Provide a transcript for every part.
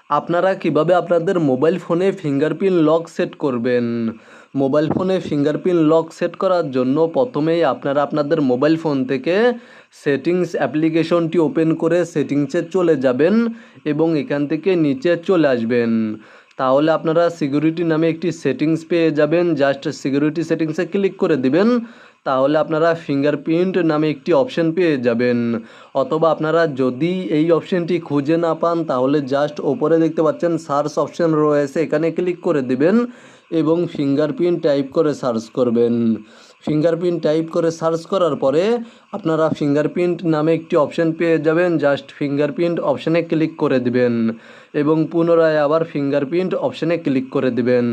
আপনারা কিভাবে আপনাদের মোবাইল ফোনে ফিঙ্গারপ্রিন্ট লক সেট করবেন। মোবাইল ফোনে ফিঙ্গারপ্রিন্ট লক সেট করার জন্য প্রথমেই আপনারা আপনাদের মোবাইল ফোন থেকে সেটিংস অ্যাপ্লিকেশনটি ওপেন করে সেটিংসে চলে যাবেন এবং এখান থেকে নিচে চলে আসবেন। তাহলে আপনারা সিকিউরিটি নামে একটি সেটিংস পেয়ে যাবেন। জাস্ট সিকিউরিটি সেটিংসে ক্লিক করে দিবেন। তাহলে আপনারা ফিঙ্গারপ্রিন্ট নামে একটি অপশন পেয়ে যাবেন। অথবা আপনারা যদি এই অপশনটি খুঁজে না পান তাহলে জাস্ট ওপরে দেখতে পাচ্ছেন সার্চ অপশন রয়েছে, এখানে ক্লিক করে দিবেন এবং ফিঙ্গারপ্রিন্ট টাইপ করে সার্চ করবেন। ফিঙ্গারপ্রিন্ট টাইপ করে সার্চ করার পরে আপনারা ফিঙ্গারপ্রিন্ট নামে একটি অপশন পেয়ে যাবেন। জাস্ট ফিঙ্গারপ্রিন্ট অপশানে ক্লিক করে দিবেন এবং পুনরায় আবার ফিঙ্গারপ্রিন্ট অপশানে ক্লিক করে দিবেন।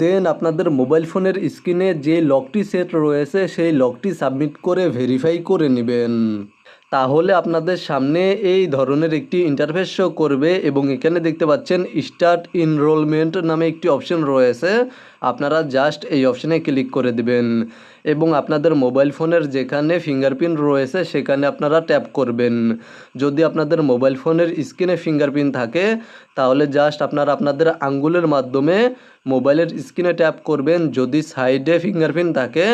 দেন আপনাদের মোবাইল ফোনের স্ক্রিনে যে লকটি সেট রয়েছে সেই লকটি সাবমিট করে ভেরিফাই করে নেবেন। তাহলে আপনাদের সামনে এই ধরনের একটি ইন্টারফেস শো করবে এবং এখানে দেখতে পাচ্ছেন স্টার্ট এনরোলমেন্ট নামে একটি অপশন রয়েছে। আপনারা জাস্ট এই অপশানে ক্লিক করে দিবেন এবং আপনাদের মোবাইল ফোনের যেখানে ফিঙ্গারপ্রিন্ট রয়েছে সেখানে আপনারা ট্যাপ করবেন। যদি আপনাদের মোবাইল ফোনের স্ক্রিনে ফিঙ্গারপ্রিন্ট থাকে তাহলে জাস্ট আপনারা আপনাদের আঙ্গুলের মাধ্যমে মোবাইলের স্ক্রিনে ট্যাপ করবেন। যদি সাইডে ফিঙ্গারপ্রিন্ট থাকে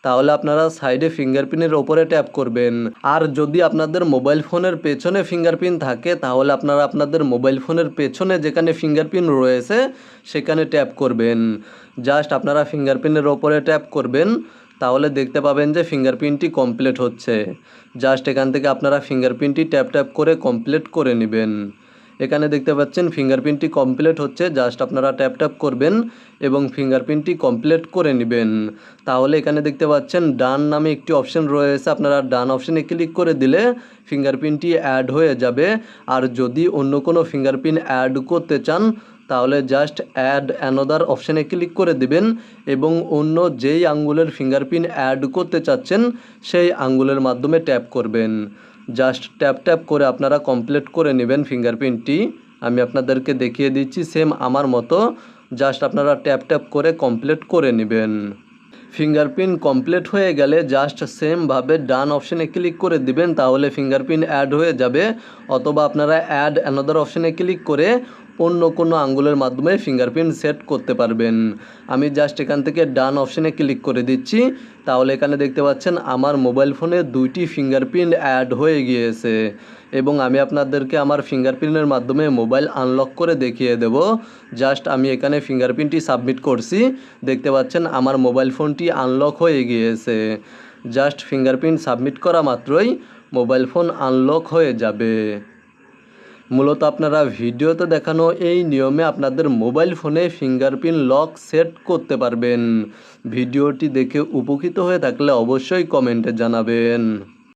তাহলে আপনারা সাইডে ফিঙ্গারপ্রিন্টের ওপরে ট্যাপ করবেন। আর যদি আপনাদের মোবাইল ফোনের পেছনে ফিঙ্গারপ্রিন্ট থাকে তাহলে আপনারা আপনাদের মোবাইল ফোনের পেছনে যেখানে ফিঙ্গারপ্রিন্ট রয়েছে সেখানে ট্যাপ করবেন। জাস্ট আপনারা ফিঙ্গারপ্রিন্টের ওপরে ট্যাপ করবেন, তাহলে দেখতে পাবেন যে ফিঙ্গারপ্রিন্টটি কমপ্লিট হচ্ছে। জাস্ট এখান থেকে আপনারা ফিঙ্গারপ্রিন্টটি ট্যাপ ট্যাপ করে কমপ্লিট করে নেবেন। এখানে দেখতে পাচ্ছেন ফিঙ্গারপ্রিন্টটি কমপ্লিট হচ্ছে, জাস্ট আপনারা ট্যাপ ট্যাপ করবেন এবং ফিঙ্গারপ্রিন্টটি কমপ্লিট করে নেবেন। তাহলে এখানে দেখতে পাচ্ছেন ডান নামে একটি অপশন রয়েছে, আপনারা ডান অপশানে ক্লিক করে দিলে ফিঙ্গারপ্রিন্টটি অ্যাড হয়ে যাবে। আর যদি অন্য কোনো ফিঙ্গারপ্রিন্ট অ্যাড করতে চান তাহলে জাস্ট অ্যাড অ্যানাদার অপশানে ক্লিক করে দিবেন এবং অন্য যেই আঙ্গুলের ফিঙ্গারপ্রিন্ট অ্যাড করতে চাচ্ছেন সেই আঙ্গুলের মাধ্যমে ট্যাপ করবেন। জাস্ট ট্যাপ ট্যাপ করে আপনারা কমপ্লিট করে নেবেন ফিঙ্গারপ্রিন্টটি। আমি আপনাদেরকে দেখিয়ে দিচ্ছি সেম আমার মতো, জাস্ট আপনারা ট্যাপ ট্যাপ করে কমপ্লিট করে নেবেন। ফিঙ্গারপ্রিন্ট কমপ্লিট হয়ে গেলে জাস্ট সেমভাবে ডান অপশানে ক্লিক করে দিবেন, তাহলে ফিঙ্গারপ্রিন্ট অ্যাড হয়ে যাবে। অথবা আপনারা অ্যাড অ্যানাদার অপশানে ক্লিক করে অন্য কোনো আঙ্গুলের মাধ্যমে ফিঙ্গারপ্রিন্ট সেট করতে পারবেন। আমি জাস্ট এখান থেকে ডান অপশানে ক্লিক করে দিচ্ছি। তাহলে এখানে দেখতে পাচ্ছেন আমার মোবাইল ফোনে 2টি ফিঙ্গারপ্রিন্ট অ্যাড হয়ে গিয়েছে এবং আমি আপনাদেরকে আমার ফিঙ্গারপ্রিন্টের মাধ্যমে মোবাইল আনলক করে দেখিয়ে দেব। জাস্ট আমি এখানে ফিঙ্গারপ্রিন্টটি সাবমিট করছি, দেখতে পাচ্ছেন আমার মোবাইল ফোনটি আনলক হয়ে গিয়েছে। জাস্ট ফিঙ্গারপ্রিন্ট সাবমিট করা মাত্রই মোবাইল ফোন আনলক হয়ে যাবে। মূলত আপনারা ভিডিওতে দেখানো এই নিয়মে আপনাদের মোবাইল ফোনে ফিঙ্গারপ্রিন্ট লক সেট করতে পারবেন। ভিডিওটি দেখে উপকৃত হয়ে থাকলে অবশ্যই কমেন্টে জানাবেন।